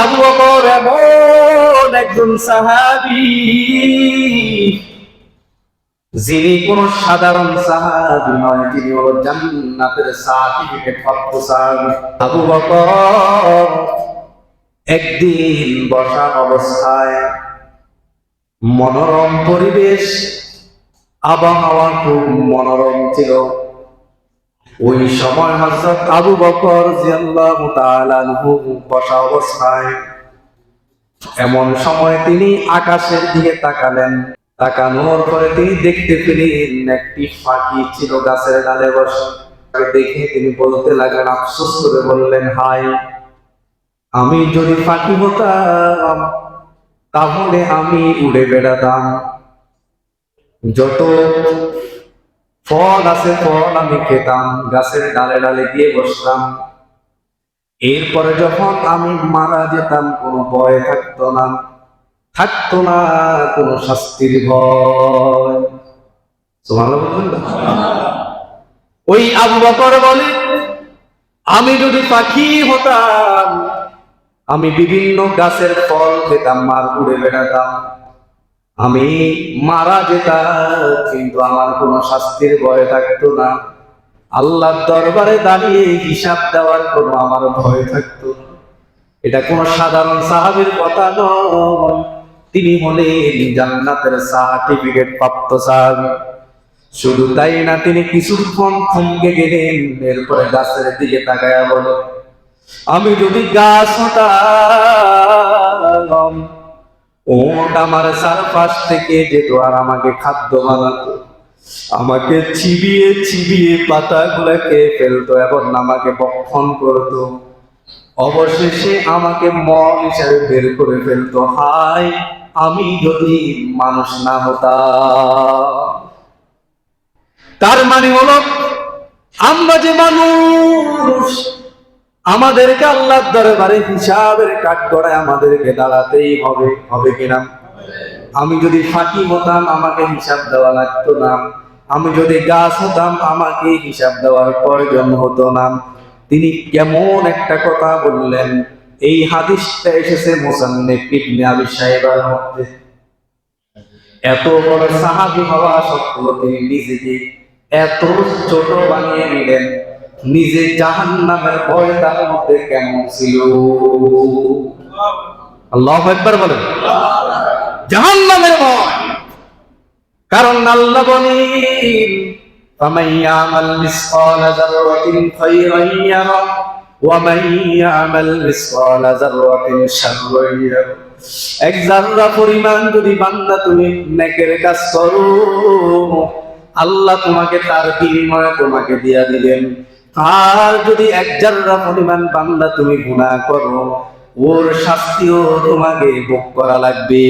আবু বকর এমন একজন সাহাবী, যিনি কোন সাধারণ সাহাবী নয়, তিনি হলো জান্নাতের সার্টিফিকেট প্রাপ্ত সাহাবী। আবু বকর একদিন বসা অবস্থায়, মনোরম পরিবেশ, আবহাওয়া খুব মনোরম ছিল। ওই সময় হযরত আবু বকর রাদিয়াল্লাহু তাআলা আনহু বসা অবস্থায়, এমন সময় তিনি আকাশের দিকে তাকালেন। তাকানোর পরে তিনি দেখতে পেলেন একটি পাখি ছিল গাছের ডালে বসে। দেখে তিনি বলতে লাগলেন, আফসোস করে বললেন, হায়, আমি যদি পাখি হতাম তাহলে আমি উড়ে বেড়াতাম, যত ফল আছে ফল আমি খেতাম, গাছের ডালে ডালে গিয়ে বসতাম। এরপরে যখন আমি মারা যেতাম কোনো ভয় থাকতো না, থাকতো না কোনো শাস্তির ভয়। সুবহানাল্লাহ বলবেন না? ওই আবু বকর বলে, আমি যদি পাখি হতাম, আমি বিভিন্ন গাছের ফল খেতাম আর উড়ে বেড়াতাম, আমি মারা যেতাম কিন্তু আমার কোনো শাস্তির ভয় থাকতো না, আল্লাহর দরবারে দাঁড়িয়ে হিসাব দেওয়ার কোনো আমার ভয় থাকতো না। এটা কোন সাধারণ সাহাবীর কথা নয়, তিনি হলেন জান্নাতের সার্টিফিকেট প্রাপ্ত সাহাবী। শুধু তাই না, তিনি কিছুক্ষণ থমকে গেলেন, এরপরে গাছের দিকে তাকায়া বলো, আমি যদি গাছ হতাম, ওট আমার চারপাশ থেকে যেত আর আমাকে খাদ্য বানাতো, আমাকে চিবিয়ে চিবিয়ে পাতাগুলো খেয়ে ফেলতো এবং আমাকে ভক্ষণ করতো, অবশেষে আমাকে মল হিসাবে বের করে ফেলতো। হায়, আমি যদি মানুষ না হতাম। তার মানে হলো, আমরা যে মানুষ, আমাদেরকে আল্লাহর দরবারে হিসাবের কাঠগড়ায় আমাদেরকে দাঁড়াতেই হবে, হবে কিনা? আমি যদি ফাঁকি হতাম আমাকে হিসাব দেওয়া লাগতো না, আমি যদি গাছ হতাম আমাকে হিসাব দেওয়ার প্রয়োজন হতো না। তিনি কেমন একটা কথা বললেন, এই হাদিসটা এসেছে মুসান্নিফ ইবনে আবি শাইবার মধ্যে। এত বড় সাহাবী হওয়া সত্ত্বেও তিনি নিজেকে এত ছোট বানিয়ে নিলেন, নিজে জাহান্নামের ভয় তার মধ্যে কেমন ছিল। আল্লাহু আকবার বলেন। জাহান্নামের ভয়, কারণ আল্লাহ বলেন, ফামান ইয়ামাল মিসকালা যাররাতিন খায়রান ইয়ারা ওয়া মান ইয়ামাল মিসকালা যাররাতিন শাররান ইয়ারা। এক যাররা পরিমাণ যদি বান্দা তুমি নেকের কাজ করো, আল্লাহ তোমাকে তার বিনিময়ে তোমাকে দিয়া দিবেন। আর যদি এক যাররা পরিমাণ বান্দা তুমি গুনাহ করো, ওর শাস্তিও তোমাকে ভোগ করা লাগবে।